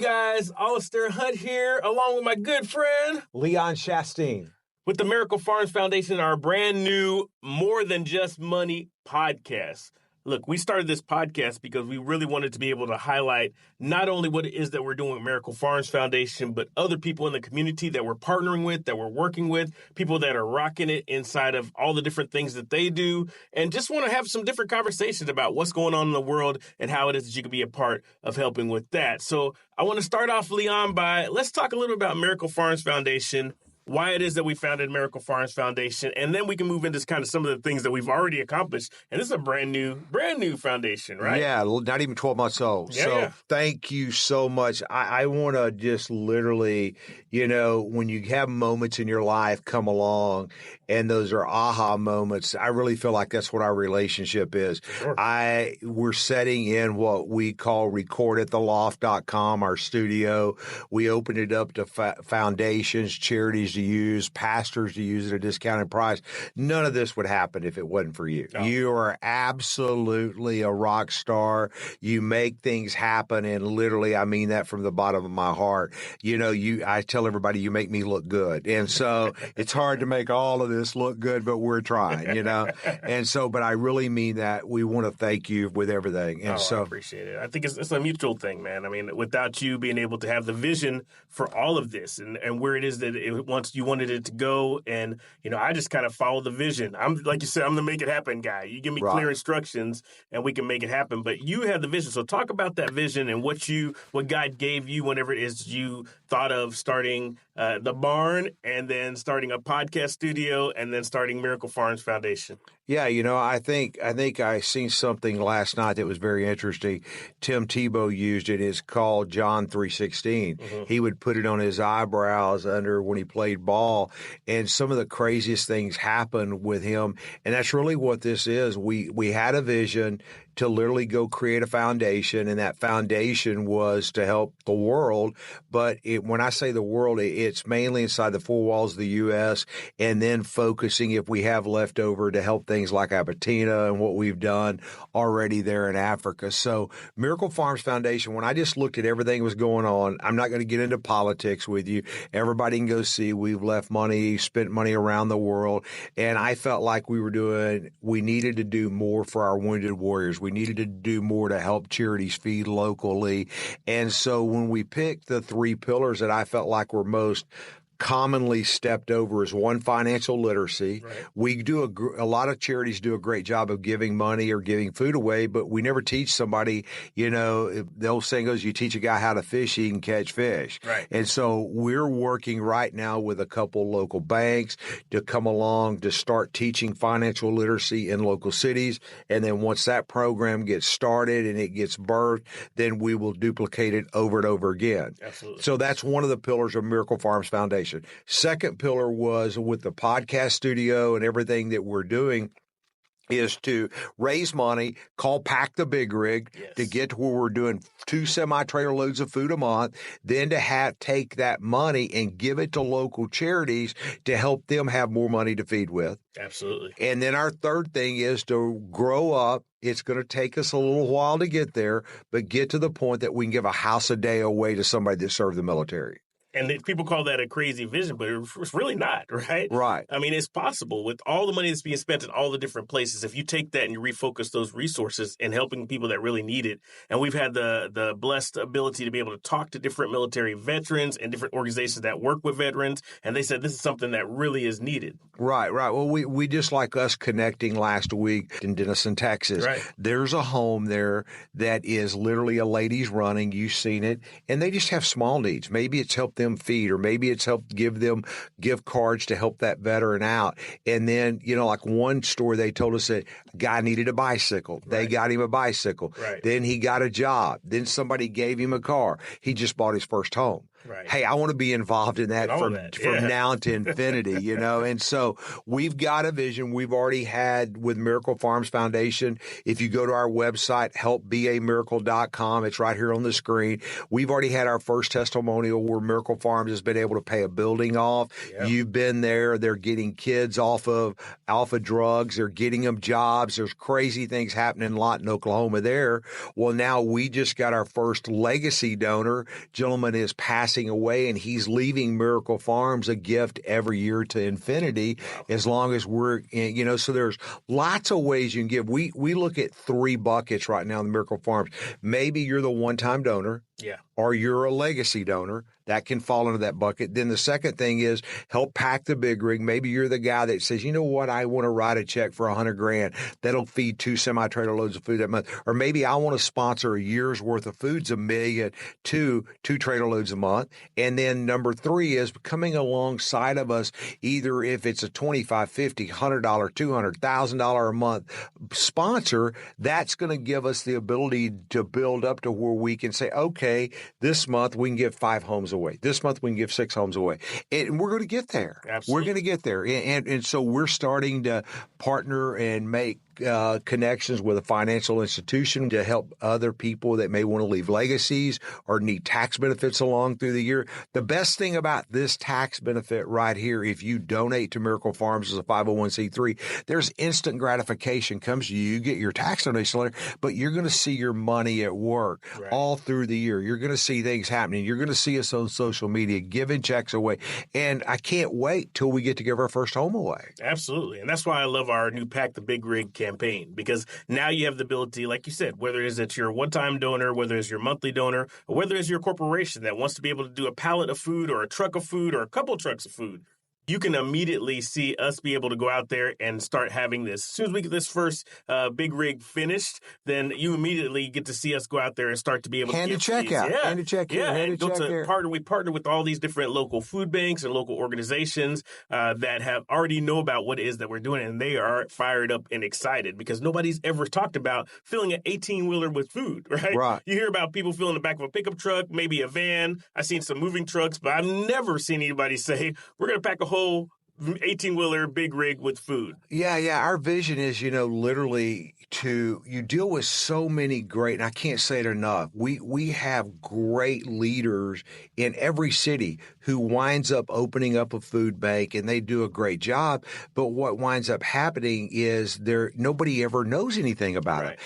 guys, Alastair Hunte here, along with my good friend Leon Shasteen with the Miracle Farms Foundation, our brand new More Than Just Money podcast. Look, we started this podcast because we really wanted to be able to highlight not only what it is that we're doing with Miracle Farms Foundation, but other people in the community that we're partnering with, that we're working with, people that are rocking it inside of all the different things that they do, and just want to have some different conversations about what's going on in the world and how it is that you can be a part of helping with that. So I want to start off, Leon, let's talk a little about Miracle Farms Foundation, why it is that we founded Miracle Farms Foundation, and then we can move into kind of some of the things that we've already accomplished. And this is a brand new foundation, right? Yeah, not even 12 months old. Thank you so much. I want to just literally, when you have moments in your life come along and those are aha moments, I really feel like that's what our relationship is. Sure. We're setting in what we call recordатtheloft.com, our studio. We opened it up to foundations, charities to use, pastors to use at a discounted price. None of this would happen if it wasn't for you. Oh. You are absolutely a rock star. You make things happen, and literally, I mean that from the bottom of my heart. I tell everybody you make me look good, and so it's hard to make all of this look good, but we're trying, And so, but I really mean that. We want to thank you with everything, and I appreciate it. I think it's a mutual thing, man. I mean, without you being able to have the vision for all of this and where it is that you wanted it to go, and I just kind of follow the vision. I'm like you said, I'm the make it happen guy. You give me clear instructions, and we can make it happen. But you have the vision, so talk about that vision and what God gave you whenever it is you thought of starting the barn, and then starting a podcast studio, and then starting Miracle Farms Foundation. Yeah, I think I seen something last night that was very interesting. Tim Tebow used it. It's called John 3:16. Mm-hmm. He would put it on his eyebrows when he played ball, and some of the craziest things happened with him. And that's really what this is. We had a vision to literally go create a foundation, and that foundation was to help the world. But when I say the world, it's mainly inside the four walls of the U.S., and then focusing, if we have leftover, to help things like Abatina and what we've done already there in Africa. So Miracle Farms Foundation, when I just looked at everything that was going on, I'm not going to get into politics with you. Everybody can go see. We've spent money around the world, and I felt like we needed to do more for our wounded warriors. We needed to do more to help charities feed locally. And so when we picked the three pillars that I felt like were most commonly stepped over, is one, financial literacy. Right. We do a lot of charities do a great job of giving money or giving food away, but we never teach somebody, the old saying goes, you teach a guy how to fish, he can catch fish. Right. And so we're working right now with a couple local banks to come along to start teaching financial literacy in local cities. And then once that program gets started and it gets birthed, then we will duplicate it over and over again. Absolutely. So that's one of the pillars of Miracle Farms Foundation. Second pillar was with the podcast studio and everything that we're doing is to raise money, Pack the Big Rig, to get to where we're doing 2 semi-trailer loads of food a month, then to take that money and give it to local charities to help them have more money to feed with. Absolutely. And then our third thing is to grow up. It's going to take us a little while to get there, but get to the point that we can give a house a day away to somebody that served the military. And people call that a crazy vision, but it's really not, right? Right. I mean, it's possible with all the money that's being spent in all the different places. If you take that and you refocus those resources in helping people that really need it. And we've had the blessed ability to be able to talk to different military veterans and different organizations that work with veterans. And they said this is something that really is needed. Right. Well, we just like us connecting last week in Denison, Texas. Right. There's a home there that is literally a lady's running. You've seen it. And they just have small needs. Maybe it's helped them feed, or maybe it's helped give them gift cards to help that veteran out. And then, like one story they told us that a guy needed a bicycle. Right. They got him a bicycle. Right. Then he got a job. Then somebody gave him a car. He just bought his first home. Right. Hey, I want to be involved in that All from that, yeah. now to infinity, And so we've got a vision. We've already had with Miracle Farms Foundation. If you go to our website, helpbeamiracle.com, it's right here on the screen. We've already had our first testimonial where Miracle Farms has been able to pay a building off. Yep. You've been there. They're getting kids off of alpha drugs. They're getting them jobs. There's crazy things happening in Lawton, Oklahoma there. Well, now we just got our first legacy donor. Gentleman is passing away, and he's leaving Miracle Farms a gift every year to infinity. Wow. As long as we're, so there's lots of ways you can give. We look at 3 buckets right now in the Miracle Farms. Maybe you're the one-time donor. Yeah. Or you're a legacy donor. That can fall into that bucket. Then the second thing is help pack the big rig. Maybe you're the guy that says, you know what, I want to write a check for $100,000. That'll feed 2 semi-trailer loads of food that month. Or maybe I want to sponsor a year's worth of foods, $1 million, 2 trailer loads a month. And then number 3 is coming alongside of us, either if it's a $25, $50, $100, $200, $1,000 a month sponsor, that's going to give us the ability to build up to where we can say, okay, this month we can give 5 homes away. This month we can give 6 homes away. And we're going to get there. Absolutely. We're going to get there. And so we're starting to partner and make connections with a financial institution to help other people that may want to leave legacies or need tax benefits along through the year. The best thing about this tax benefit right here, if you donate to Miracle Farms as a 501c3, there's instant gratification comes to you. You get your tax donation letter, but you're going to see your money at work all through the year. You're going to see things happening. You're going to see us on social media giving checks away. And I can't wait till we get to give our first home away. Absolutely. And that's why I love our new Pack the Big Rig campaign, because now you have the ability, like you said, whether it's that you're a one-time donor, whether it's your monthly donor, or whether it's your corporation that wants to be able to do a pallet of food or a truck of food or a couple trucks of food, you can immediately see us be able to go out there and start having this. As soon as we get this first big rig finished, then you immediately get to see us go out there and start to be able hand to a check out. Yeah. Hand a check here. Yeah, Hand and a go check to here. partner. We partner with all these different local food banks and local organizations that have already know about what it is that we're doing, and they are fired up and excited because nobody's ever talked about filling an 18-wheeler with food, right? Right. You hear about people filling the back of a pickup truck, maybe a van. I've seen some moving trucks, but I've never seen anybody say, we're going to pack a whole 18-wheeler big rig with food. Yeah. Our vision is, literally you deal with so many great, and I can't say it enough. We have great leaders in every city who winds up opening up a food bank, and they do a great job. But what winds up happening is nobody ever knows anything about it.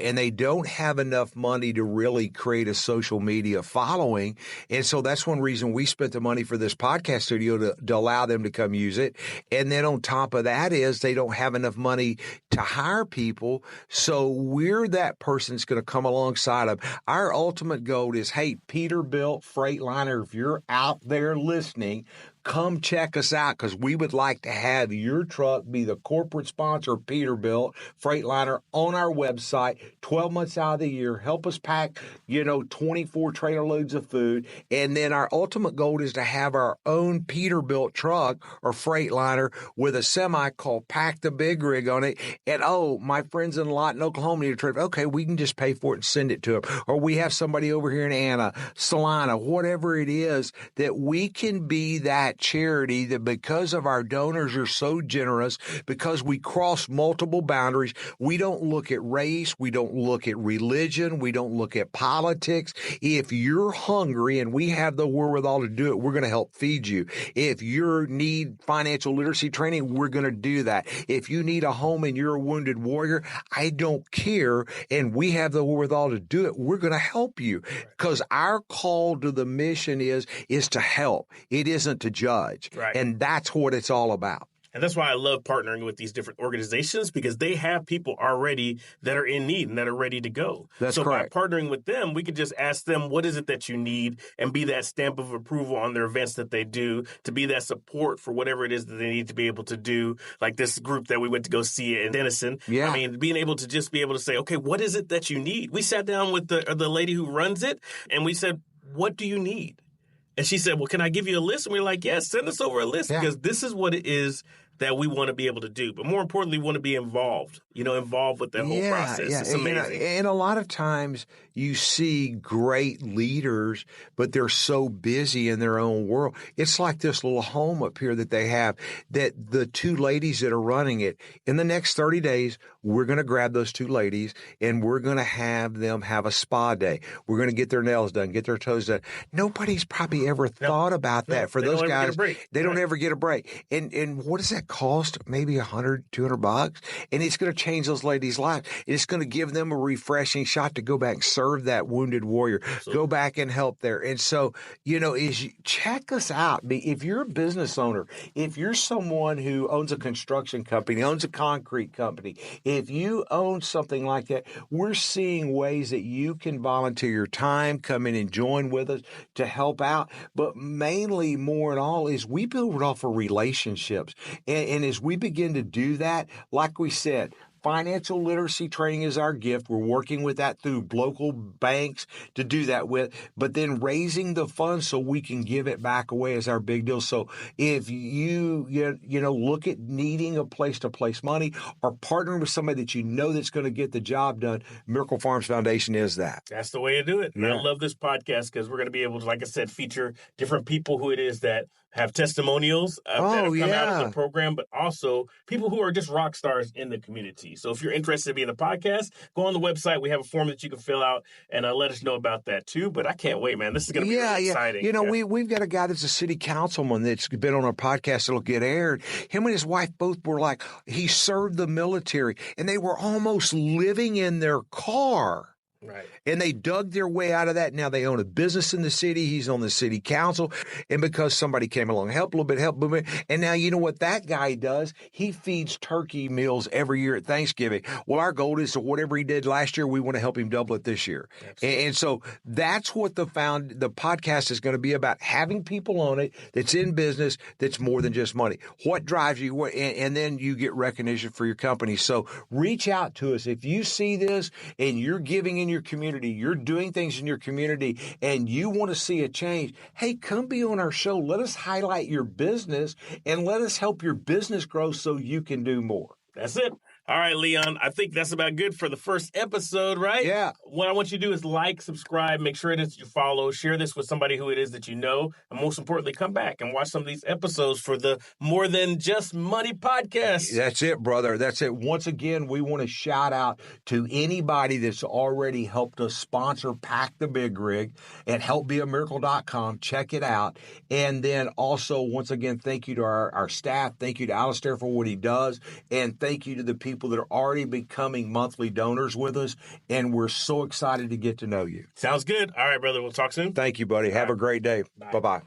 And they don't have enough money to really create a social media following. And so that's one reason we spent the money for this podcast studio to allow them to come use it. And then on top of that is they don't have enough money to hire people. So we're that person that's going to come alongside them. Our ultimate goal is, hey, Peterbilt Freightliner, if you're out there listening, come check us out because we would like to have your truck be the corporate sponsor of Peterbilt Freightliner on our website 12 months out of the year. Help us pack, 24 trailer loads of food. And then our ultimate goal is to have our own Peterbilt truck or Freightliner with a semi called Pack the Big Rig on it. And, my friends in Lawton, Oklahoma need a trip. Okay, we can just pay for it and send it to them. Or we have somebody over here in Anna, Salina, whatever it is, that we can be that charity that because of our donors are so generous, because we cross multiple boundaries, we don't look at race, we don't look at religion, we don't look at politics. If you're hungry and we have the wherewithal to do it, we're going to help feed you. If you need financial literacy training, we're going to do that. If you need a home and you're a wounded warrior, I don't care, and we have the wherewithal to do it, we're going to help you. Because our call to the mission is to help. It isn't to judge. Right. And that's what it's all about. And that's why I love partnering with these different organizations because they have people already that are in need and that are ready to go. That's so correct. By partnering with them, we could just ask them, what is it that you need? And be that stamp of approval on their events that they do, to be that support for whatever it is that they need to be able to do. Like this group that we went to go see in Denison. Yeah. I mean, being able to just be able to say, okay, what is it that you need? We sat down with the lady who runs it and we said, what do you need? And she said, well, can I give you a list? And we were like, yes, send us over a list because this is what it is that we want to be able to do. But more importantly, we want to be involved with that whole process. Yeah. It's amazing. And a lot of times you see great leaders, but they're so busy in their own world. It's like this little home up here that they have, that the two ladies that are running it, in the next 30 days, we're going to grab those two ladies and we're going to have them have a spa day. We're going to get their nails done, get their toes done. Nobody's probably ever thought about that for those guys. They don't ever get a break. And what does that cost? Maybe $100, $200, and it's going to change those ladies' lives. It's going to give them a refreshing shot to go back and serve that wounded warrior. Absolutely. Go back and help there. And so, check us out. If you're a business owner, if you're someone who owns a construction company, owns a concrete company, if you own something like that, we're seeing ways that you can volunteer your time, come in and join with us to help out. But mainly, more and all, is we build it off of relationships. And as we begin to do that, like we said, financial literacy training is our gift. We're working with that through local banks to do that with, but then raising the funds so we can give it back away is our big deal. So if you look at needing a place to place money or partnering with somebody that that's going to get the job done, Miracle Farms Foundation is that. That's the way to do it. And I love this podcast because we're going to be able to, like I said, feature different people who it is that have testimonials that have come out of the program, but also people who are just rock stars in the community. So if you're interested in being a podcast, go on the website. We have a form that you can fill out and let us know about that too. But I can't wait, man. This is going to be really exciting. We've got a guy that's a city councilman that's been on our podcast that'll get aired. Him and his wife both were like, he served the military, and they were almost living in their car. Right. And they dug their way out of that. Now they own a business in the city. He's on the city council. And because somebody came along, help a little bit. And now you know what that guy does? He feeds turkey meals every year at Thanksgiving. Well, our goal is, whatever he did last year, we want to help him double it this year. And so that's what the podcast is going to be about, having people on it that's in business, that's more than just money. What drives you? And then you get recognition for your company. So reach out to us. If you see this and you're giving in your community, you're doing things in your community, and you want to see a change, hey, come be on our show. Let us highlight your business and let us help your business grow so you can do more. That's it. All right, Leon, I think that's about good for the first episode, right? Yeah. What I want you to do is like, subscribe, make sure that you follow, share this with somebody who it is that you know, and most importantly, come back and watch some of these episodes for the More Than Just Money podcast. That's it, brother. That's it. Once again, we want to shout out to anybody that's already helped us sponsor Pack the Big Rig at helpbeamiracle.com. Check it out. And then also, once again, thank you to our staff. Thank you to Alastair for what he does. And thank you to the people that are already becoming monthly donors with us, and we're so excited to get to know you. Sounds good. All right, brother. We'll talk soon. Thank you, buddy. Have a great day. Bye-bye.